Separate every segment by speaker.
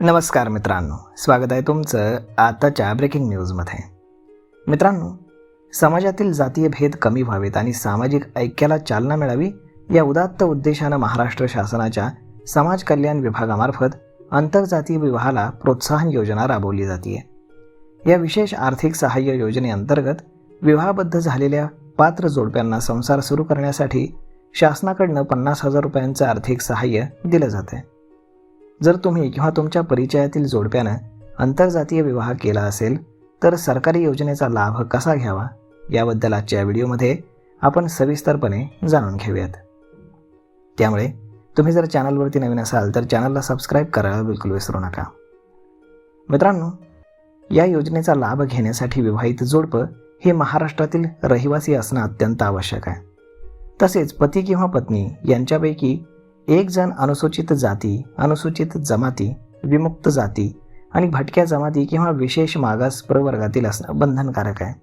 Speaker 1: नमस्कार मित्रांनो, स्वागत आहे तुमचं आताच्या ब्रेकिंग न्यूजमध्ये. मित्रांनो, समाजातील जातीय भेद कमी व्हावेत आणि सामाजिक ऐक्याला चालना मिळावी या उदात्त उद्देशानं महाराष्ट्र शासनाच्या समाज कल्याण विभागामार्फत आंतरजातीय विवाहाला प्रोत्साहन योजना राबवली जाते. या विशेष आर्थिक सहाय्य योजनेअंतर्गत विवाहबद्ध झालेल्या पात्र जोडप्यांना संसार सुरू करण्यासाठी शासनाकडून 50,000 रुपयांचं आर्थिक सहाय्य दिलं जाते. जर तुम्ही किंवा तुमच्या परिचयातील जोडप्यानं आंतरजातीय विवाह केला असेल तर सरकारी योजनेचा लाभ कसा घ्यावा याबद्दल आजच्या व्हिडिओमध्ये आपण सविस्तरपणे जाणून घेऊयात. त्यामुळे तुम्ही जर चॅनलवरती नवीन असाल तर चॅनलला सबस्क्राईब करायला बिलकुल विसरू नका. मित्रांनो, या योजनेचा लाभ घेण्यासाठी विवाहित जोडपं हे महाराष्ट्रातील रहिवासी असणं अत्यंत आवश्यक आहे. तसेच पती किंवा पत्नी यांच्यापैकी एक जण अनुसूचित जाती, अनुसूचित जमाती, विमुक्त जाती आणि भटक्या जमाती किंवा विशेष मागास प्रवर्गातील असणं बंधनकारक आहे.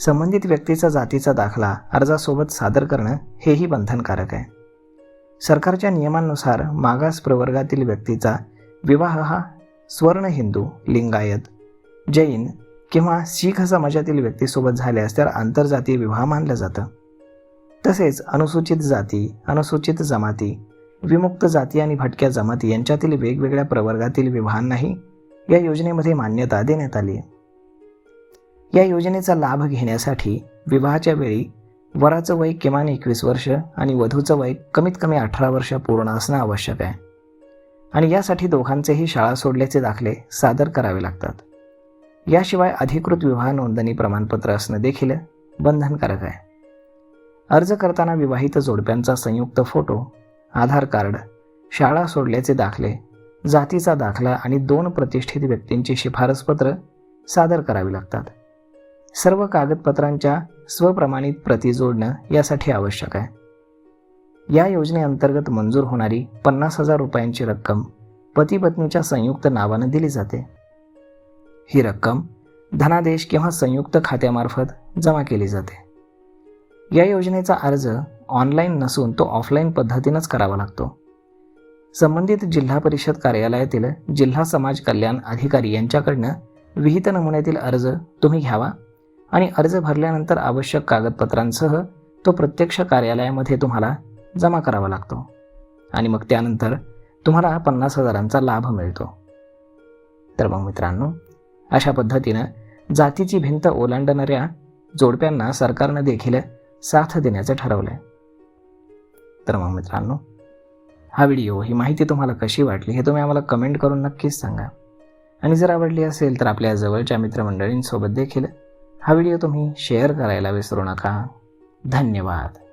Speaker 1: संबंधित व्यक्तीचा जातीचा दाखला अर्जासोबत सादर करणं हेही बंधनकारक आहे. सरकारच्या नियमांनुसार मागास प्रवर्गातील व्यक्तीचा विवाह हा स्वर्ण हिंदू, लिंगायत, जैन किंवा शीख समाजातील व्यक्तीसोबत झाल्यास तर आंतरजातीय विवाह मानलं जातं. तसेच अनुसूचित जाती, अनुसूचित जमाती, विमुक्त जाती आणि भटक्या जमाती यांच्यातील वेगवेगळ्या प्रवर्गातील विवाहांनाही या योजनेमध्ये मान्यता देण्यात आली आहे. या योजनेचा लाभ घेण्यासाठी विवाहाच्या वेळी वराचं वय किमान 21 वर्ष आणि वधूचं वय कमीत कमी 18 वर्ष पूर्ण असणं आवश्यक आहे. आणि यासाठी दोघांचेही शाळा सोडल्याचे दाखले सादर करावे लागतात. याशिवाय अधिकृत विवाह नोंदणी प्रमाणपत्र असणं देखील बंधनकारक आहे. अर्ज करताना विवाहित जोडप्यांचा संयुक्त फोटो, आधार कार्ड, शाळा सोडल्याचे दाखले, जातीचा दाखला आणि 2 प्रतिष्ठित व्यक्तींची शिफारसपत्र सादर करावी लागतात. सर्व कागदपत्रांच्या स्वप्रमाणित प्रती जोडणं यासाठी आवश्यक आहे. या योजनेअंतर्गत मंजूर होणारी 50,000 रुपयांची रक्कम पती पत्नीच्या संयुक्त नावानं दिली जाते. ही रक्कम धनादेश किंवा संयुक्त खात्यामार्फत जमा केली जाते. या योजनेचा अर्ज ऑनलाईन नसून तो ऑफलाईन पद्धतीनंच करावा लागतो. संबंधित जिल्हा परिषद कार्यालयातील जिल्हा समाज कल्याण अधिकारी यांच्याकडनं विहित नमुन्यातील अर्ज तुम्ही घ्यावा आणि अर्ज भरल्यानंतर आवश्यक कागदपत्रांसह तो प्रत्यक्ष कार्यालयामध्ये तुम्हाला जमा करावा लागतो आणि मग त्यानंतर तुम्हाला 50,000चा लाभ मिळतो. तर मग मित्रांनो, अशा पद्धतीनं जातीची भिंत ओलांडणाऱ्या जोडप्यांना सरकारनं देखील साथ देण्याचं ठरवलं आहे. तर मग मित्रांनो, हा व्हिडिओ, ही माहिती तुम्हाला कशी वाटली हे तुम्ही आम्हाला कमेंट करून नक्कीच सांगा. आणि जर आवडली असेल तर आपल्या जवळच्या मित्रमंडळींसोबत देखील हा व्हिडिओ तुम्ही शेअर करायला विसरू नका. धन्यवाद.